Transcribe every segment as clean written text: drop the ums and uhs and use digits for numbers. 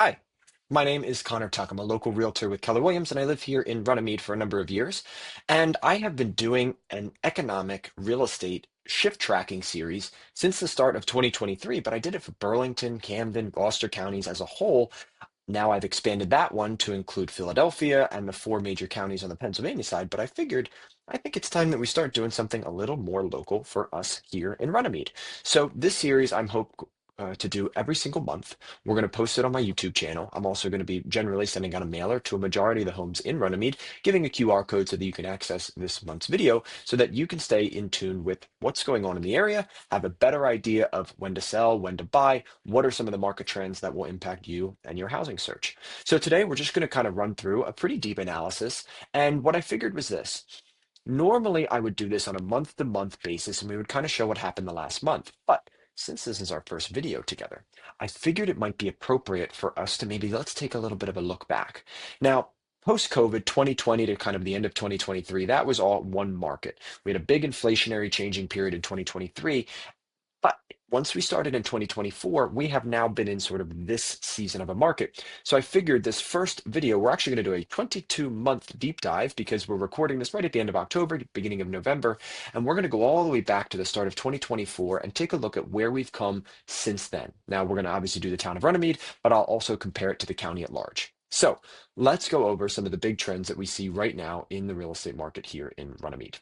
Hi, my name is Connor Tuck. I'm a local realtor with Keller Williams, and I live here in Runnemede for a number of years. And I have been doing an economic real estate shift tracking series since the start of 2023, but I did it for Burlington, Camden, Gloucester counties as a whole. Now I've expanded that one to include Philadelphia and the four major counties on the Pennsylvania side, but I think it's time that we start doing something a little more local for us here in Runnymede. So this series I'm hope to do every single month. We're going to post it on my YouTube channel. I'm also going to be generally sending out a mailer to a majority of the homes in Runnymede, giving a QR code so that you can access this month's video so that you can stay in tune with what's going on in the area, have a better idea of when to sell, when to buy, what are some of the market trends that will impact you and your housing search. So today we're just going to kind of run through a pretty deep analysis. And what I figured was this. Normally, I would do this on a month-to-month basis, and we would kind of show what happened the last month. But since this is our first video together, I figured it might be appropriate for us to maybe let's take a little bit of a look back. Now, post-COVID, 2020 to kind of the end of 2023, that was all one market. We had a big inflationary changing period in 2023, but once we started in 2024, we have now been in sort of this season of a market. So I figured this first video, we're actually going to do a 22-month deep dive because we're recording this right at the end of October, beginning of November, and we're going to go all the way back to the start of 2024 and take a look at where we've come since then. Now, we're going to obviously do the town of Runnymede, but I'll also compare it to the county at large. So let's go over some of the big trends that we see right now in the real estate market here in Runnymede.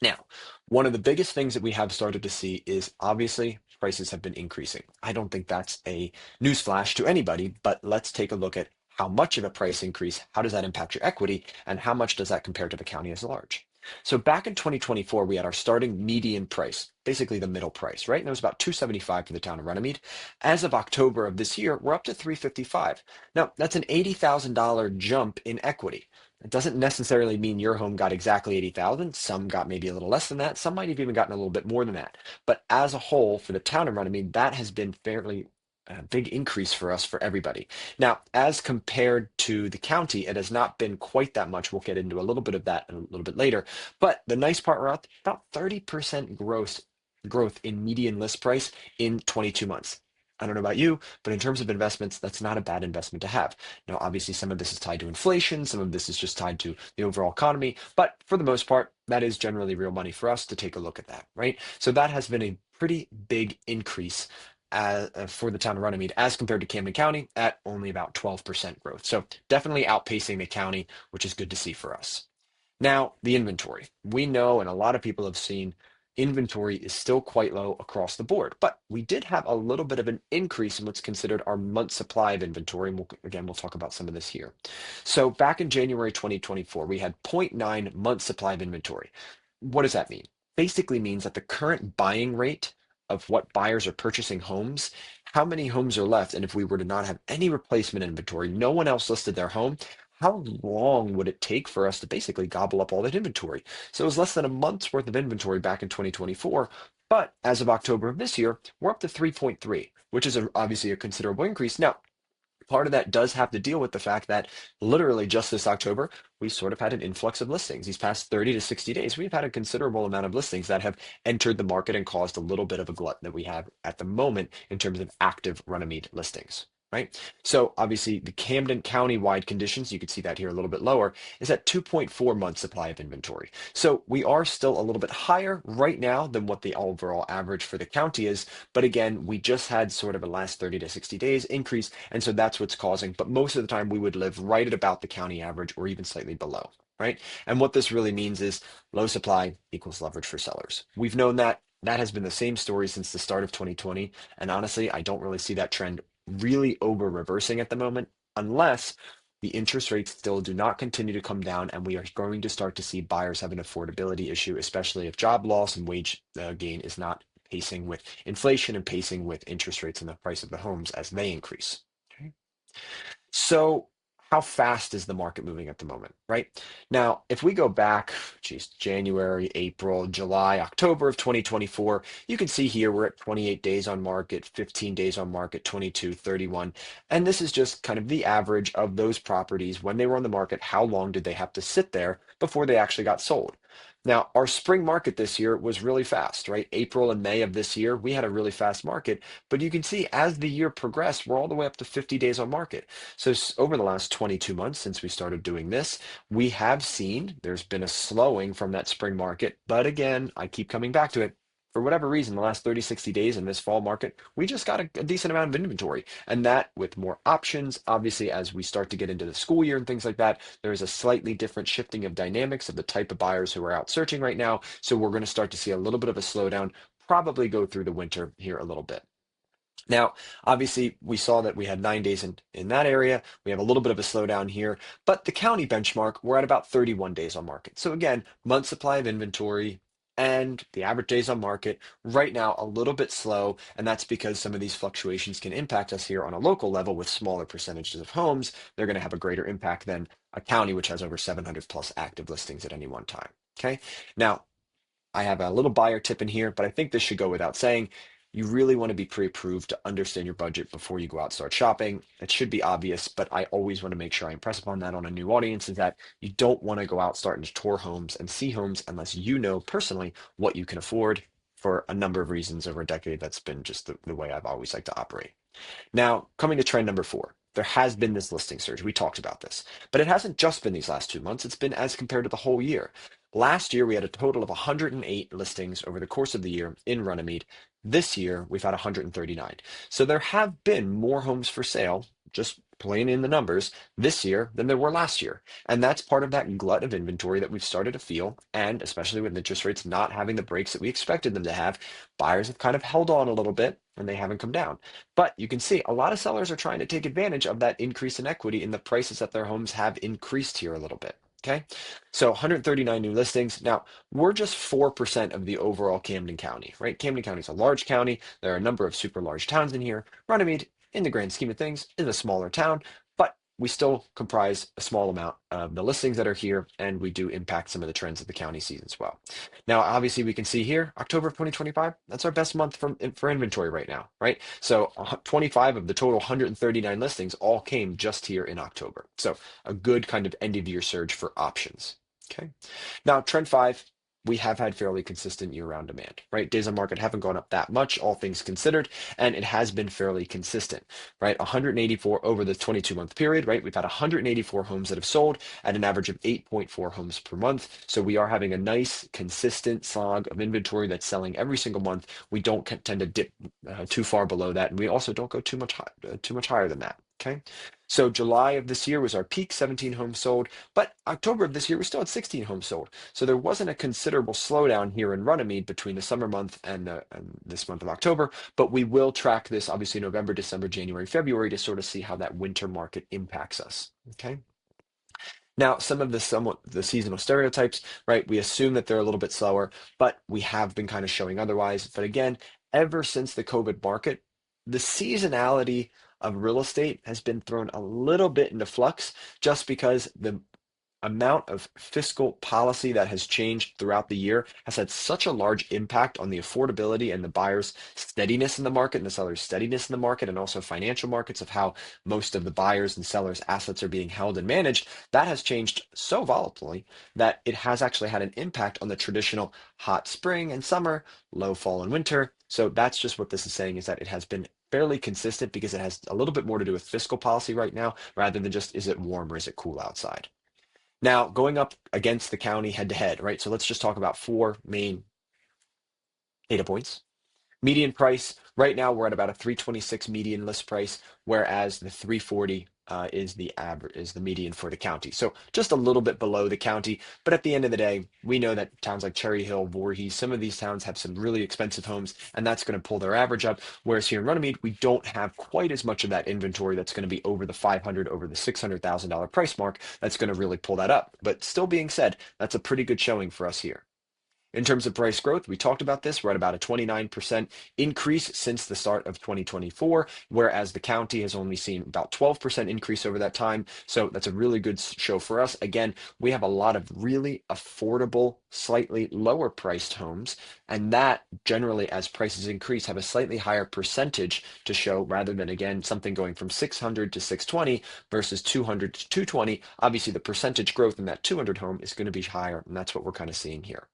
Now, one of the biggest things that we have started to see is obviously prices have been increasing. I don't think that's a newsflash to anybody, but let's take a look at how much of a price increase, how does that impact your equity, and how much does that compare to the county as large? So back in 2024, we had our starting median price, basically the middle price, right? And it was about 275 for the town of Runnymede. As of October of this year, we're up to 355. Now, that's an $80,000 jump in equity. It doesn't necessarily mean your home got exactly 80,000. Some got maybe a little less than that. Some might have even gotten a little bit more than that. But as a whole, for the town of Runnymede, that has been fairly a big increase for us for everybody. Now, as compared to the county, it has not been quite that much. We'll get into a little bit of that a little bit later. But the nice part, we're out about 30% growth in median list price in 22 months. I don't know about you, but in terms of investments, that's not a bad investment to have. Now, obviously, some of this is tied to inflation, some of this is just tied to the overall economy, but for the most part, that is generally real money for us to take a look at that, right? So that has been a pretty big increase for the town of Runnymede as compared to Camden County at only about 12% growth. So definitely outpacing the county, which is good to see for us. Now, the inventory. We know, and a lot of people have seen, inventory is still quite low across the board, but we did have a little bit of an increase in what's considered our month supply of inventory. And we'll talk about some of this here. So back in January 2024, we had zero point 0.9 month supply of inventory. What does that mean? Basically means that the current buying rate of what buyers are purchasing homes, how many homes are left, and if we were to not have any replacement inventory, no one else listed their home, how long would it take for us to basically gobble up all that inventory? So it was less than a month's worth of inventory back in 2024. But as of October of this year, we're up to 3.3, which is obviously a considerable increase. Now, part of that does have to deal with the fact that literally just this October, we sort of had an influx of listings. These past 30 to 60 days, we've had a considerable amount of listings that have entered the market and caused a little bit of a glut that we have at the moment in terms of active Runnymede listings. Right. So obviously the Camden County-wide conditions, you can see that here a little bit lower, is at 2.4 months supply of inventory. So we are still a little bit higher right now than what the overall average for the county is. But again, we just had sort of a last 30 to 60 days increase. And so that's what's causing. But most of the time we would live right at about the county average or even slightly below. Right. And what this really means is low supply equals leverage for sellers. We've known that. That has been the same story since the start of 2020. And honestly, I don't really see that trend really over reversing at the moment unless the interest rates still do not continue to come down and we are going to start to see buyers have an affordability issue, especially if job loss and wage gain is not pacing with inflation and pacing with interest rates and the price of the homes as they increase. Okay. So how fast is the market moving at the moment, right? Now, if we go back, geez, January, April, July, October of 2024, you can see here we're at 28 days on market, 15 days on market, 22, 31. And this is just kind of the average of those properties when they were on the market. How long did they have to sit there before they actually got sold? Now, our spring market this year was really fast, right? April and May of this year, we had a really fast market. But you can see as the year progressed, we're all the way up to 50 days on market. So over the last 22 months since we started doing this, we have seen there's been a slowing from that spring market. But again, I keep coming back to it. For whatever reason, the last 30, 60 days in this fall market, we just got a decent amount of inventory. And that with more options, obviously, as we start to get into the school year and things like that, there is a slightly different shifting of dynamics of the type of buyers who are out searching right now. So we're going to start to see a little bit of a slowdown, probably go through the winter here a little bit. Now, obviously, we saw that we had 9 days in that area. We have a little bit of a slowdown here, but the county benchmark, we're at about 31 days on market. So again, month supply of inventory and the average days on market right now a little bit slow, and that's because some of these fluctuations can impact us here on a local level with smaller percentages of homes. They're going to have a greater impact than a county which has over 700 plus active listings at any one time. Okay. Now, I have a little buyer tip in here, but I think this should go without saying. You really want to be pre-approved to understand your budget before you go out and start shopping. It should be obvious, but I always want to make sure I impress upon that on a new audience is that you don't want to go out starting to tour homes and see homes unless you know personally what you can afford for a number of reasons over a decade. That's been just the way I've always liked to operate. Now, coming to trend number four, there has been this listing surge. We talked about this, but it hasn't just been these last 2 months. It's been as compared to the whole year. Last year, we had a total of 108 listings over the course of the year in Runnemede. This year, we've had 139. So there have been more homes for sale, just plain in the numbers, this year than there were last year. And that's part of that glut of inventory that we've started to feel. And especially with interest rates not having the breaks that we expected them to have, buyers have kind of held on a little bit and they haven't come down. But you can see a lot of sellers are trying to take advantage of that increase in equity in the prices that their homes have increased here a little bit. Okay. So 139 new listings. Now, we're just 4% of the overall Camden County, right? Camden County is a large county. There are a number of super large towns in here. Runnymede, in the grand scheme of things, is a smaller town, but we still comprise a small amount of the listings that are here, and we do impact some of the trends of the county sees as well. Now, obviously, we can see here, October of 2025, that's our best month for inventory right now, right? So 25 of the total 139 listings all came just here in October. So a good kind of end of year surge for options. Okay. Now, trend five, we have had fairly consistent year-round demand, right? Days on market haven't gone up that much, all things considered, and it has been fairly consistent, right? 184 over the 22-month period, right? We've had 184 homes that have sold at an average of 8.4 homes per month. So we are having a nice, consistent slog of inventory that's selling every single month. We don't tend to dip too far below that, and we also don't go too much higher than that. Okay. So July of this year was our peak, 17 homes sold, but October of this year we still had 16 homes sold. So there wasn't a considerable slowdown here in Runnymede between the summer month and this month of October, but we will track this obviously November, December, January, February to sort of see how that winter market impacts us. Okay. Now, some of the somewhat the seasonal stereotypes, right? We assume that they're a little bit slower, but we have been kind of showing otherwise. But again, ever since the COVID market, the seasonality of real estate has been thrown a little bit into flux just because the amount of fiscal policy that has changed throughout the year has had such a large impact on the affordability and the buyer's steadiness in the market and the seller's steadiness in the market and also financial markets of how most of the buyers and sellers assets are being held and managed. That has changed so volatilely that it has actually had an impact on the traditional hot spring and summer, low fall and winter. So that's just what this is saying, is that it has been fairly consistent because it has a little bit more to do with fiscal policy right now rather than just is it warm or is it cool outside. Now, going up against the county head to head, right? So let's just talk about four main data points. Median price, right now we're at about a 326 median list price, whereas the 340 is the average, is the median for the county. So just a little bit below the county, but at the end of the day, we know that towns like Cherry Hill, Voorhees, some of these towns have some really expensive homes, and that's going to pull their average up. Whereas here in Runnymede, we don't have quite as much of that inventory that's going to be over the 500, over the $600,000 price mark. That's going to really pull that up. But still being said, that's a pretty good showing for us here. In terms of price growth, we talked about this. We're at about a 29% increase since the start of 2024, whereas the county has only seen about 12% increase over that time. So that's a really good show for us. Again, we have a lot of really affordable, slightly lower priced homes, and that generally, as prices increase, have a slightly higher percentage to show rather than, again, something going from 600 to 620 versus 200 to 220. Obviously, the percentage growth in that 200 home is going to be higher, and that's what we're kind of seeing here.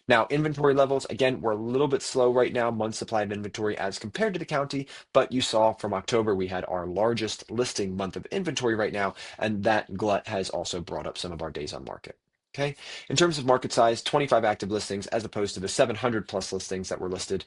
Now, inventory levels, again, we're a little bit slow right now, month supply of inventory as compared to the county, but you saw from October, we had our largest listing month of inventory right now, and that glut has also brought up some of our days on market. Okay. In terms of market size, 25 active listings as opposed to the 700 plus listings that were listed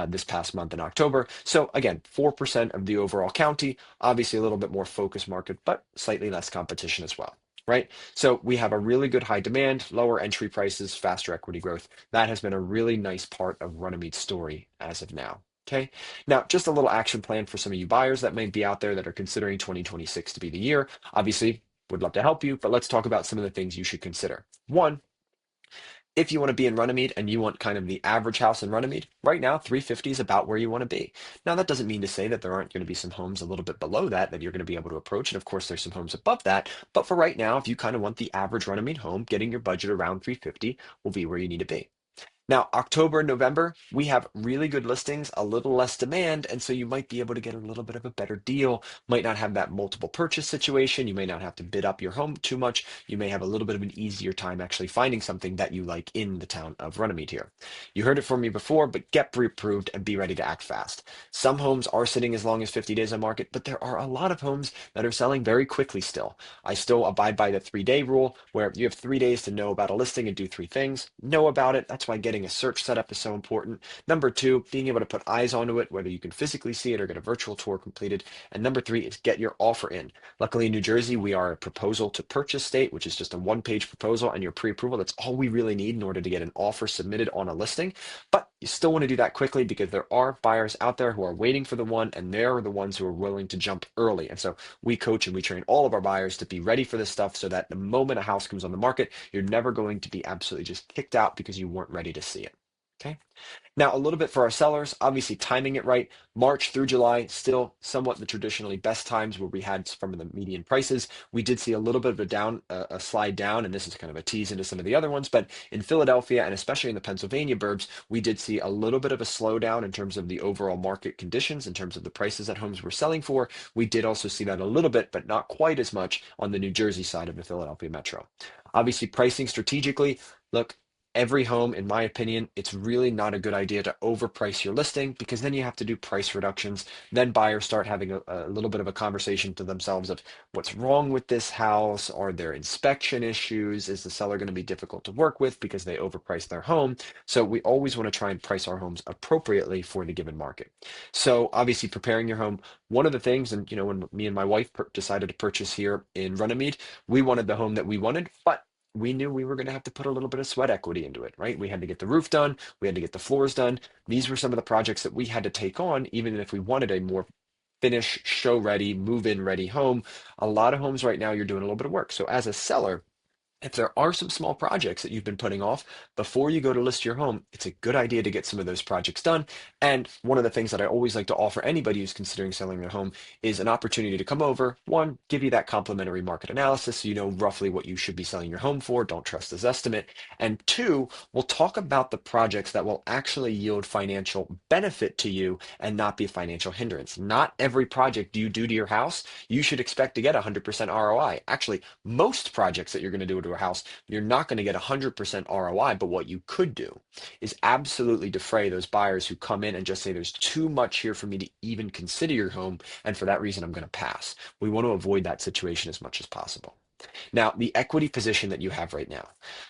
this past month in October. So again, 4% of the overall county, obviously a little bit more focused market, but slightly less competition as well, right? So we have a really good high demand, lower entry prices, faster equity growth. That has been a really nice part of Runamede's story as of now. Okay. Now, just a little action plan for some of you buyers that may be out there that are considering 2026 to be the year. Obviously, would love to help you, but let's talk about some of the things you should consider. One, if you want to be in Runnemede and you want kind of the average house in Runnemede, right now 350 is about where you want to be. Now that doesn't mean to say that there aren't going to be some homes a little bit below that that you're going to be able to approach, and of course there's some homes above that. But for right now, if you kind of want the average Runnemede home, getting your budget around 350 will be where you need to be. Now, October and November, we have really good listings, a little less demand, and so you might be able to get a little bit of a better deal. Might not have that multiple purchase situation. You may not have to bid up your home too much. You may have a little bit of an easier time actually finding something that you like in the town of Runnymede here. You heard it from me before, but get pre-approved and be ready to act fast. Some homes are sitting as long as 50 days on market, but there are a lot of homes that are selling very quickly still. I still abide by the 3-day rule where you have 3 days to know about a listing and do three things. Know about it. That's why getting a search setup is so important. Number two, being able to put eyes onto it, whether you can physically see it or get a virtual tour completed. And number three is get your offer in. Luckily, in New Jersey, we are a proposal to purchase state, which is just a one-page proposal and your pre-approval. That's all we really need in order to get an offer submitted on a listing. But you still want to do that quickly because there are buyers out there who are waiting for the one, and they're the ones who are willing to jump early. And so we coach and we train all of our buyers to be ready for this stuff so that the moment a house comes on the market, you're never going to be absolutely just kicked out because you weren't ready to see it. Okay. Now, a little bit for our sellers, obviously timing it right. March through July, still somewhat the traditionally best times where we had some of the median prices. We did see a little bit of a slide down, and this is kind of a tease into some of the other ones. But in Philadelphia and especially in the Pennsylvania burbs, we did see a little bit of a slowdown in terms of the overall market conditions, in terms of the prices that homes were selling for. We did also see that a little bit, but not quite as much on the New Jersey side of the Philadelphia metro. Obviously, pricing strategically. Look, every home, in my opinion, it's really not a good idea to overprice your listing because then you have to do price reductions. Then buyers start having a little bit of a conversation to themselves of what's wrong with this house? Are there inspection issues? Is the seller going to be difficult to work with because they overpriced their home? So we always want to try and price our homes appropriately for the given market. So obviously preparing your home, one of the things, and when me and my wife decided to purchase here in Runnymede, we wanted the home that we wanted, but we knew we were going to have to put a little bit of sweat equity into it, right? We had to get the roof done. We had to get the floors done. These were some of the projects that we had to take on, even if we wanted a more finish, show ready, move in ready home. A lot of homes right now, you're doing a little bit of work. So as a seller, if there are some small projects that you've been putting off before you go to list your home, it's a good idea to get some of those projects done. And one of the things that I always like to offer anybody who's considering selling their home is an opportunity to come over. One, give you that complimentary market analysis so you know roughly what you should be selling your home for. Don't trust this estimate. And two, we'll talk about the projects that will actually yield financial benefit to you and not be a financial hindrance. Not every project you do to your house, you should expect to get 100% ROI. Actually, most projects that you're going to do to a house, you're not going to get 100% ROI, but what you could do is absolutely defray those buyers who come in and just say, there's too much here for me to even consider your home, and for that reason, I'm going to pass. We want to avoid that situation as much as possible. Now, the equity position that you have right now,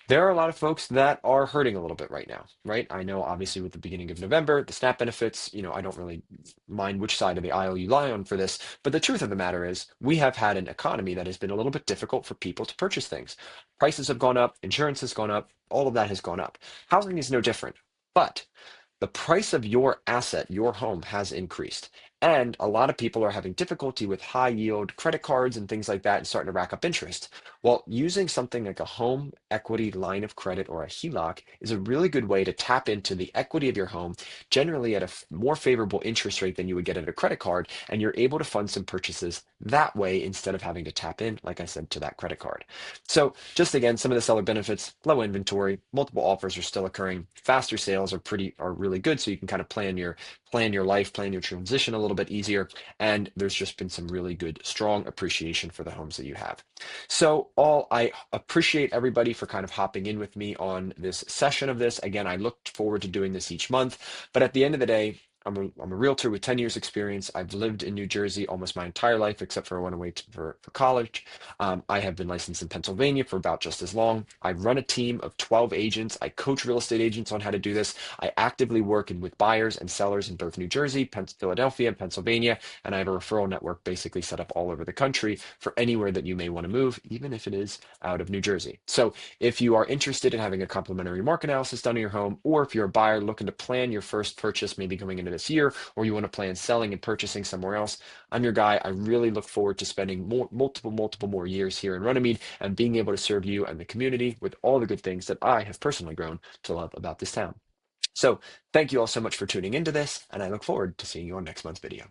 there are a lot of folks that are hurting a little bit right now, right? I know obviously with the beginning of November, the SNAP benefits, I don't really mind which side of the aisle you lie on for this, but the truth of the matter is we have had an economy that has been a little bit difficult for people to purchase things. Prices have gone up, insurance has gone up, all of that has gone up. Housing is no different, but the price of your asset, your home, has increased. And a lot of people are having difficulty with high yield credit cards and things like that and starting to rack up interest. Well, using something like a home equity line of credit or a HELOC is a really good way to tap into the equity of your home, generally at a more favorable interest rate than you would get at a credit card. And you're able to fund some purchases that way instead of having to tap in, like I said, to that credit card. So, just again, some of the seller benefits: low inventory, multiple offers are still occurring, faster sales are really good. So you can kind of plan your life, plan your transition a little bit easier. And there's just been some really good, strong appreciation for the homes that you have. So I appreciate everybody for kind of hopping in with me on this session of this. Again, I look forward to doing this each month, but at the end of the day, I'm a realtor with 10 years experience. I've lived in New Jersey almost my entire life, except for I went away for college. I have been licensed in Pennsylvania for about just as long. I run a team of 12 agents. I coach real estate agents on how to do this. I actively work with buyers and sellers in both New Jersey, Philadelphia, and Pennsylvania, and I have a referral network basically set up all over the country for anywhere that you may want to move, even if it is out of New Jersey. So if you are interested in having a complimentary market analysis done in your home, or if you're a buyer looking to plan your first purchase, maybe going into this year, or you want to plan selling and purchasing somewhere else, I'm your guy. I really look forward to spending multiple more years here in Runnemede and being able to serve you and the community with all the good things that I have personally grown to love about this town. So thank you all so much for tuning into this, and I look forward to seeing you on next month's video.